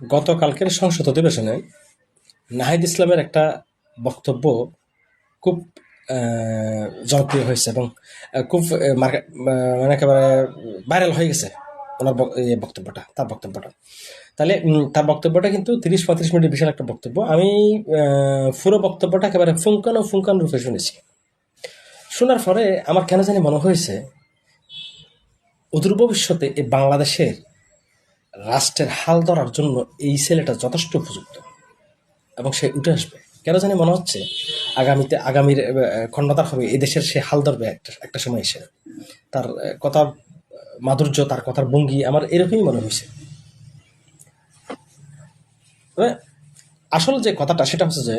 গতকালকের সংসদ অধিবেশনে নাহিদ ইসলামের একটা বক্তব্য খুব জনপ্রিয় হয়েছে এবং খুব মানে একেবারে ভাইরাল হয়ে গেছে ওনার তার বক্তব্যটা। তাহলে তার বক্তব্যটা কিন্তু 30-35 মিনিটের বিশাল একটা বক্তব্য। আমি পুরো বক্তব্যটা একেবারে ফুঙ্কান রূপে শুনেছি। শোনার পরে আমার কেন জানি মনে হয়েছে অদূর ভবিষ্যতে এই বাংলাদেশের রাষ্ট্রের হাল ধরার জন্য এই ছেলেটা যথেষ্ট উপযুক্ত এবং সে উঠে আসবে। কেন জানি মনে হচ্ছে আগামীর খণ্ডতার হবে, এই দেশের সে হাল ধরবে একটা সময় এসে। তার কথা মাধুর্য, তার কথার ভঙ্গি আমার এরকমই মনে হয়েছে। আসল যে কথাটা সেটা হচ্ছে যে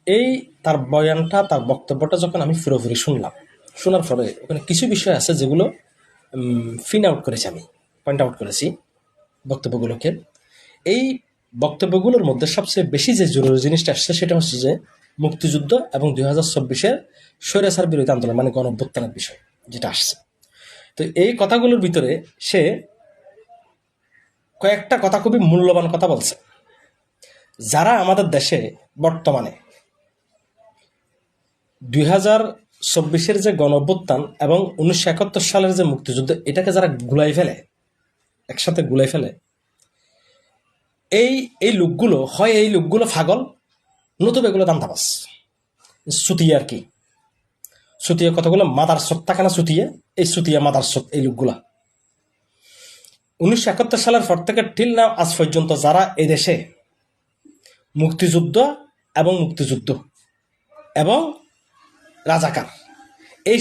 এই তার বয়ানটা, তার বক্তব্যটা যখন আমি পুরোপুরি শুনলাম, শোনার পরে ওখানে কিছু বিষয় আছে যেগুলো পয়েন্ট আউট করেছি বক্তব্যগুলোকে। এই বক্তব্যগুলোর মধ্যে সবচেয়ে বেশি যে জরুরি জিনিসটা আসছে সেটা হচ্ছে যে মুক্তিযুদ্ধ এবং 2024-এর স্বৈরাচার বিরোধী আন্দোলন মানে গণঅভ্যুত্থানের বিষয় যেটা আসছে। তো এই কথাগুলোর ভিতরে সে কয়েকটা কথা খুবই মূল্যবান কথা বলছে। যারা আমাদের দেশে বর্তমানে 2024-এর যে গণঅভ্যুত্থান এবং 1971 সালের যে মুক্তিযুদ্ধ, এটাকে যারা একসাথে গুলাই ফেলে, এই লোকগুলো হয় এই লোকগুলো পাগল, নতুবা এগুলো দান্দাবাজ, সুতিয়া আর কি। সুতিয়া কতগুলো মাদার সত্তাখানা সুতিয়া, এই সুতিয়া মাদার সত এই লোকগুলা 1971 সালের পর থেকে টিল নাও আজ পর্যন্ত যারা এই দেশে মুক্তিযুদ্ধ এবং রাজাকার এই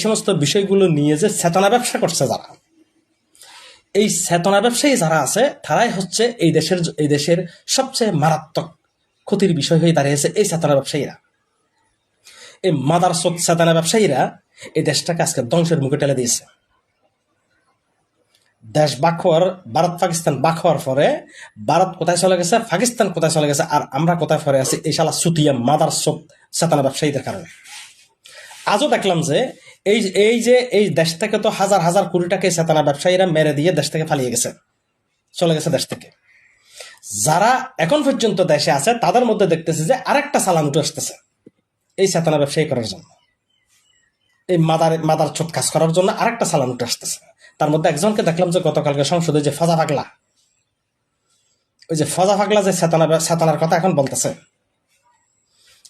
সমস্ত বিষয়গুলো নিয়ে যে চেতনা ব্যবসা করছে, যারা এই চেতনা ব্যবসায়ী যারা আছে, তারাই হচ্ছে এই দেশের সবচেয়ে মারাত্মক ক্ষতির বিষয় হয়ে দাঁড়িয়েছে। এই চেতনা ব্যবসায়ীরা, এই মাদারচোদ চেতনা ব্যবসায়ীরা এই দেশটাকে আজকে ধ্বংসের মুখে ঠেলে দিয়েছে। দেশ ভারত পাকিস্তান বাক হওয়ার পরে ভারত কোথায় চলে গেছে, পাকিস্তান কোথায় চলে গেছে, আর আমরা কোথায় পরে আছি এই শালা সুতিয়া মাদারচোদ চেতনা ব্যবসায়ীদের কারণে। আজও দেখলাম যে এই দেশ থেকে তো হাজার হাজার কোটি টাকা চেতনা ব্যবসায়ীরা মেরে দিয়ে দেশ থেকে পালিয়ে গেছে, চলে গেছে দেশ থেকে। যারা এখন পর্যন্ত দেশে আছে তাদের মধ্যে দেখতেছে যে আরেকটা চালান উঠে আসতেছে এই চেতনা ব্যবসায়ী করার জন্য, এই মাদার ছোট কাজ করার জন্য আরেকটা চালান উঠে আসতেছে। তার মধ্যে একজনকে দেখলাম যে গতকালকে সংসদে যে ফজা পাগলা, যে চেতনার কথা এখন বলতেছে।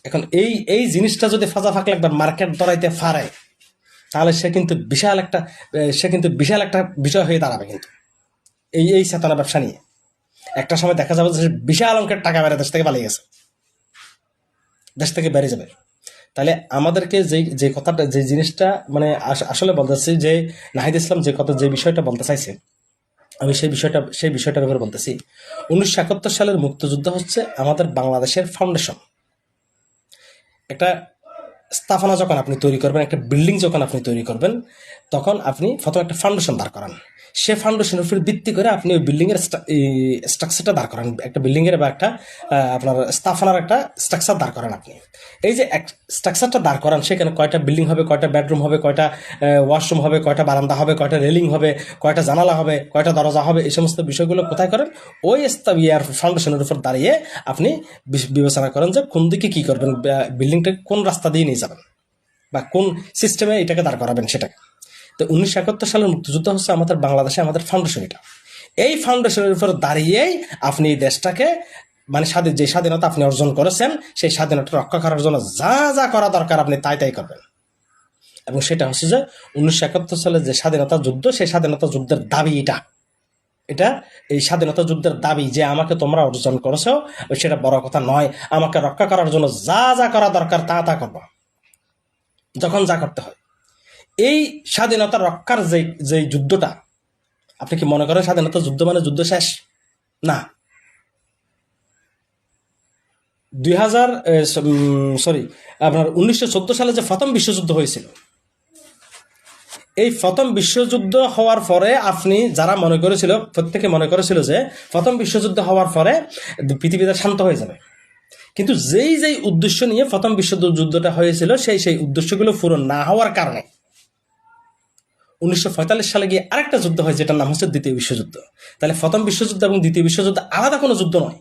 এখন এই জিনিসটা যদি ফজা ফাকলা একবার মার্কেট ধরাইতে পারে, তাহলে সে কিন্তু বিশাল একটা বিষয় হয়ে দাঁড়াবে। কিন্তু এই চেতনা ব্যবসা নিয়ে একটা সময় দেখা যাবে যে বিশাল অঙ্কের টাকা বেড়ে দেশ থেকে পালিয়ে গেছে, দেশ থেকে বেড়ে যাবে। তাহলে আমাদেরকে যে কথাটা, যে জিনিসটা মানে আসলে বলতেছি, যে নাহিদ ইসলাম যে বিষয়টা বলতে চাইছে, আমি সেই বিষয়টার উপরে বলতেছি। 1971 সালের মুক্তিযুদ্ধ হচ্ছে আমাদের বাংলাদেশের ফাউন্ডেশন। একটা স্থাপনা যখন আপনি তৈরি করবেন, একটা বিল্ডিং যখন আপনি তৈরি করবেন, তখন আপনি প্রথমে একটা ফাউন্ডেশন দাঁড় করান। সে ফাউন্ডেশনের উপর ভিত্তি করে আপনি ওই বিল্ডিংয়ের স্ট্রাকচারটা দাঁড় করান, একটা বিল্ডিংয়ের বা একটা আপনার স্থাপনার একটা স্ট্রাকচার দাঁড় করান আপনি। এই যে স্ট্রাকচারটা দাঁড় করান, সেখানে কয়টা বিল্ডিং হবে, কয়টা বেডরুম হবে, কয়টা ওয়াশরুম হবে, কয়টা বারান্দা হবে, কয়টা রেলিং হবে, কয়টা জানালা হবে, কয়টা দরজা হবে, এই সমস্ত বিষয়গুলো কোথায় করেন? ওই ফাউন্ডেশনের উপর দাঁড়িয়ে আপনি বিবেচনা করেন যে কোন দিকে কী করবেন, বিল্ডিংটাকে কোন রাস্তা দিয়ে নিয়ে যাবেন বা কোন সিস্টেমে এটাকে দাঁড় করাবেন সেটাকে। তো 1971 সালের মুক্তিযুদ্ধ হচ্ছে আমাদের বাংলাদেশে আমাদের ফাউন্ডেশন। এটা এই ফাউন্ডেশনের উপর দাঁড়িয়েই আপনি এই দেশটাকে মানে যে স্বাধীনতা আপনি অর্জন করেছেন, সেই স্বাধীনতা রক্ষা করার জন্য যা যা করা দরকার আপনি তাই করবেন। এবং সেটা হচ্ছে যে 1971 সালের যে স্বাধীনতা যুদ্ধ, সেই স্বাধীনতা যুদ্ধের দাবি এটা এই স্বাধীনতা যুদ্ধের দাবি যে আমাকে তোমরা অর্জন করেছো, সেটা বড় কথা নয়। আমাকে রক্ষা করার জন্য যা যা করা দরকার তা করবো, যখন যা করতে হয়। এই স্বাধীনতা রক্ষার যে যুদ্ধটা, আপনি কি মনে করেন স্বাধীনতা যুদ্ধ মানে যুদ্ধ শেষ? না। 1914 সালে যে প্রথম বিশ্বযুদ্ধ হয়েছিল, এই প্রথম বিশ্বযুদ্ধ হওয়ার পরে আপনি যারা প্রত্যেকে মনে করেছিল যে প্রথম বিশ্বযুদ্ধ হওয়ার পরে পৃথিবীটা শান্ত হয়ে যাবে। কিন্তু যেই উদ্দেশ্য নিয়ে প্রথম বিশ্বযুদ্ধটা হয়েছিল, সেই উদ্দেশ্যগুলো পূরণ না হওয়ার কারণে 1945 সালে গিয়ে আরেকটা যুদ্ধ হয়, যেটার নাম হচ্ছে দ্বিতীয় বিশ্বযুদ্ধ। তাহলে প্রথম বিশ্বযুদ্ধ এবং দ্বিতীয় বিশ্বযুদ্ধ আলাদা কোনো যুদ্ধ নয়,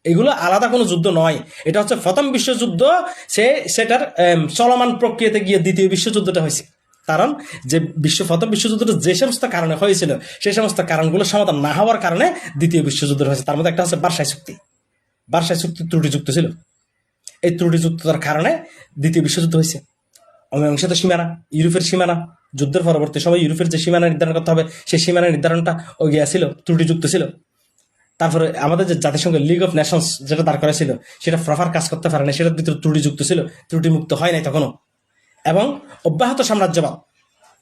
এগুলো আলাদা কোনো যুদ্ধ নয়। এটা হচ্ছে প্রথম বিশ্বযুদ্ধ, সেটার চলমান প্রক্রিয়াতে গিয়ে দ্বিতীয় বিশ্বযুদ্ধটা হয়েছে। কারণ যে প্রথম বিশ্বযুদ্ধটা যে সমস্ত কারণে হয়েছিল, সেই সমস্ত কারণগুলো সমাধান না হওয়ার কারণে দ্বিতীয় বিশ্বযুদ্ধ হয়েছে। তার মধ্যে একটা হচ্ছে বার্সাই চুক্তি। বার্সাই চুক্তি ত্রুটিযুক্ত ছিল, এই ত্রুটিযুক্ততার কারণে দ্বিতীয় বিশ্বযুদ্ধ হয়েছে। অমীমাংসিত সীমানা, ইউরোপের সীমানা, যুদ্ধের পরবর্তী সময় ইউরোপের যে সীমানা নির্ধারণ করতে হবে, সেই সীমানা নির্ধারণটা গিয়েছিল, ত্রুটিযুক্ত ছিল। তারপরে আমাদের যে জাতিসংঘ লিগ অফ নেশনস যেটা দাঁড় করেছিল, সেটা প্রপার কাজ করতে পারে না, সেটার ভিতরে ত্রুটিযুক্ত ছিল, ত্রুটিমুক্ত হয় নাই তখনও। এবং অব্যাহত সাম্রাজ্যবাদ,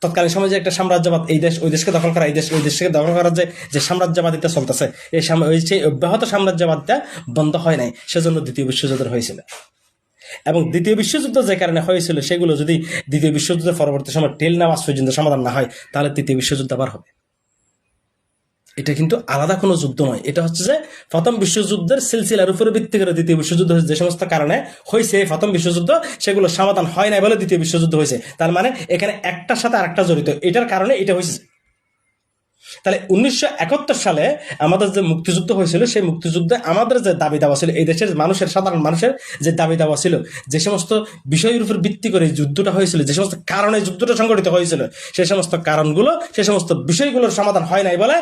তৎকালীন সময় যে একটা সাম্রাজ্যবাদ, এই দেশ ওই দেশকে দখল করা, এই দেশ ওই দেশকে দখল করার যে সাম্রাজ্যবাদিতা চলতেছে, ওই সেই অব্যাহত সাম্রাজ্যবাদটা বন্ধ হয় নাই, সেজন্য দ্বিতীয় বিশ্বযুদ্ধ হয়েছিল। এবং দ্বিতীয় বিশ্বযুদ্ধ যে কারণে হয়েছিল, সেগুলো যদি দ্বিতীয় বিশ্বযুদ্ধের পরবর্তী সময় টেল নেওয়া পর্যন্ত সমাধান না হয়, তাহলে তৃতীয় বিশ্বযুদ্ধ আবার হবে। এটা কিন্তু আলাদা কোনো যুদ্ধ নয়, এটা হচ্ছে যে প্রথম বিশ্বযুদ্ধের সিলসিলার উপরে ভিত্তি করে দ্বিতীয় বিশ্বযুদ্ধ হয়েছে। যে সমস্ত কারণে হয়েছে প্রথম বিশ্বযুদ্ধ, সেগুলো সমাধান হয় নাই বলে দ্বিতীয় বিশ্বযুদ্ধ হয়েছে। তার মানে এখানে একটার সাথে আরেকটা জড়িত, এটার কারণে এটা হয়েছে। তাহলে 1971 সালে আমাদের যে মুক্তিযুদ্ধ হয়েছিল, সেই মুক্তিযুদ্ধে আমাদের যে দাবি দাওয়া ছিল, এই দেশের মানুষের, সাধারণ মানুষের যে দাবি দাওয়া ছিল, যে সমস্ত বিষয়ের উপর ভিত্তি করে যুদ্ধটা হয়েছিল, যে সমস্ত কারণে যুদ্ধটা সংঘটিত হয়েছিল, সেই সমস্ত কারণগুলো, সেই সমস্ত বিষয়গুলোর সমাধান হয় নাই বলে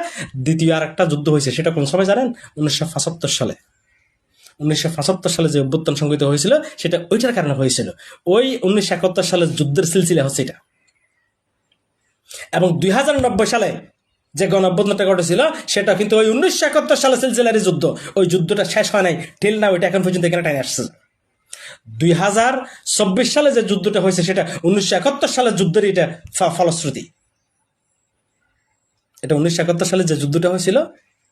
দ্বিতীয় আর একটা যুদ্ধ হয়েছে। সেটা কোন সময় জানেন? 1975 সালে। 1975 সালে যে অভ্যুত্থান সংঘটিত হয়েছিল, সেটা ওইটার কারণে হয়েছিল। ওই 1971 সালের যুদ্ধের সিলসিলা হচ্ছে এটা। এবং 2090 সালে যে গণঅভ্যুত্থানটা ঘটেছিল, সেটা কিন্তু ওই 1971 সালে সিলসিলারই যুদ্ধ। ওই যুদ্ধটা শেষ হয় নাই, ঠেল না, ওইটা এখন পর্যন্ত এখানে টাইনে আসছে। 2024 সালে যে যুদ্ধটা হয়েছে, সেটা 1971 সালের যুদ্ধের এটা ফলশ্রুতি। এটা 1971 সালে যে যুদ্ধটা হয়েছিল,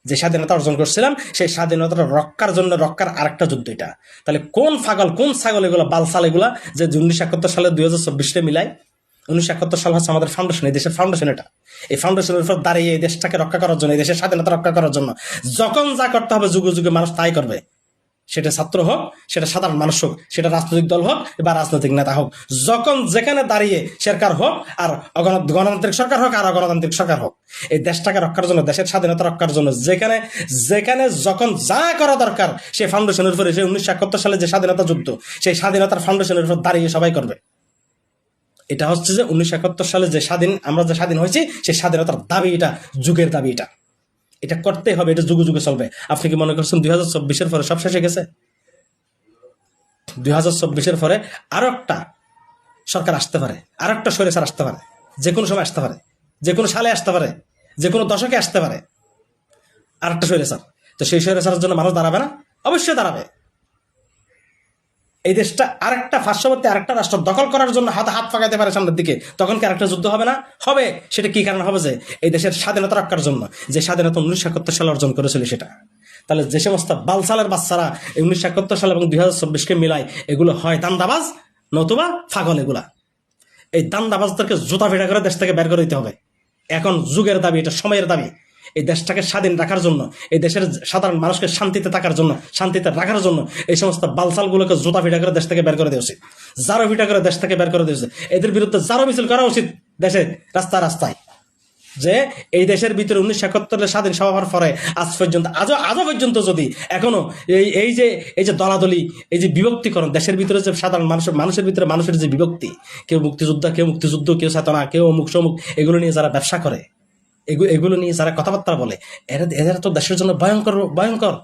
যে স্বাধীনতা অর্জন করছিলাম, সেই স্বাধীনতাটা রক্ষার আরেকটা যুদ্ধ এটা। তাহলে কোন পাগল, কোন ছাগল এগুলো, বালসাল এগুলা, যে 1971 সালে 2024 মিলায়? 1971 সাল হচ্ছে আমাদের ফাউন্ডেশন, এই দেশের ফাউন্ডেশন। এটা এই ফাউন্ডেশনের উপর দাঁড়িয়ে এই দেশটাকে রক্ষা করার জন্য, এই দেশের স্বাধীনতা রক্ষা করার জন্য যখন যা করতে হবে, যুগে যুগে মানুষ তাই করবে। সেটা ছাত্র হোক, সেটা সাধারণ মানুষ হোক, সেটা রাজনৈতিক দল হোক বা রাজনৈতিক নেতা হোক, যখন যেখানে দাঁড়িয়ে সরকার হোক, আর গণতান্ত্রিক সরকার হোক আর অগণতান্ত্রিক সরকার হোক, এই দেশটাকে রক্ষার জন্য, দেশের স্বাধীনতা রক্ষার জন্য যেখানে যেখানে যখন যা করা দরকার, সেই ফাউন্ডেশনের উপরে, সেই 1971 সালে যে স্বাধীনতা যুদ্ধ, সেই স্বাধীনতার ফাউন্ডেশনের উপর দাঁড়িয়ে সবাই করবে। এটা হচ্ছে যে 1971 সালে যে আমরা যে স্বাধীন হয়েছি, সেই স্বাধীনতার দাবি, এটা যুগের দাবি, এটা করতেই হবে, এটা যুগে যুগে চলবে। আপনি কি মনে করছেন 2024 পরে সব শেষ হয়ে গেছে? 2024 পরে আরো একটা সরকার আসতে পারে, আরো একটা স্বৈরাচার আসতে পারে, যে কোনো সময় আসতে পারে, যে কোনো সালে আসতে পারে, যে কোনো দশকে আসতে পারে আর একটা স্বৈরাচার। তো সেই স্বৈরাচারের জন্য মানুষ দাঁড়াবে না? অবশ্যই দাঁড়াবে। এই দেশটা আরেকটা পার্শ্ববর্তী আরেকটা রাষ্ট্র দখল করার জন্য হাত পাকাইতে পারে সামনের দিকে, তখন কি আরেকটা যুদ্ধ হবে না? হবে। সেটা কি কারণ হবে? যে এই দেশের স্বাধীনতা রক্ষার জন্য, যে স্বাধীনতা 1971 সালে অর্জন করেছিল সেটা। তাহলে যে সমস্ত বালসালের বাচ্চারা 1971 সাল এবং 2024-কে মিলায়, এগুলো হয় দান্দাবাজ নতুবা পাগল। এগুলা, এই দান্দাবাজদেরকে জুতা ফেটা করে দেশ থেকে বের করে দিতে হবে। এখন যুগের দাবি, এটা সময়ের দাবি। এই দেশটাকে স্বাধীন রাখার জন্য, এই দেশের সাধারণ মানুষকে শান্তিতে থাকার জন্য, শান্তিতে রাখার জন্য এই সমস্ত বালসালগুলোকে জুতা ফিটা করে দেশ থেকে বের করে দেওয়া উচিত, জারো ফিটা করে দেশ থেকে বের করে দেওয়া উচিত। এদের বিরুদ্ধে জারো মিছিল করা উচিত দেশে, রাস্তায় রাস্তায়। যে এই দেশের ভিতরে 1971 স্বাধীন হওয়ার পরে আজ পর্যন্ত, আজও পর্যন্ত যদি এখনো এই যে দলাদলি, এই যে বিভক্তিকরণ, দেশের ভিতরে যে সাধারণ মানুষের ভিতরে মানুষের যে বিভক্তি, কেউ মুক্তিযোদ্ধা, কেউ মুক্তিযুদ্ধ, কেউ চেতনা, কেউ অমুক সমুক, এগুলো নিয়ে যারা ব্যবসা করে, এগুলো নিয়ে যারা কথাবার্তা বলে, এরা তো দেশের জন্য ভয়ঙ্কর।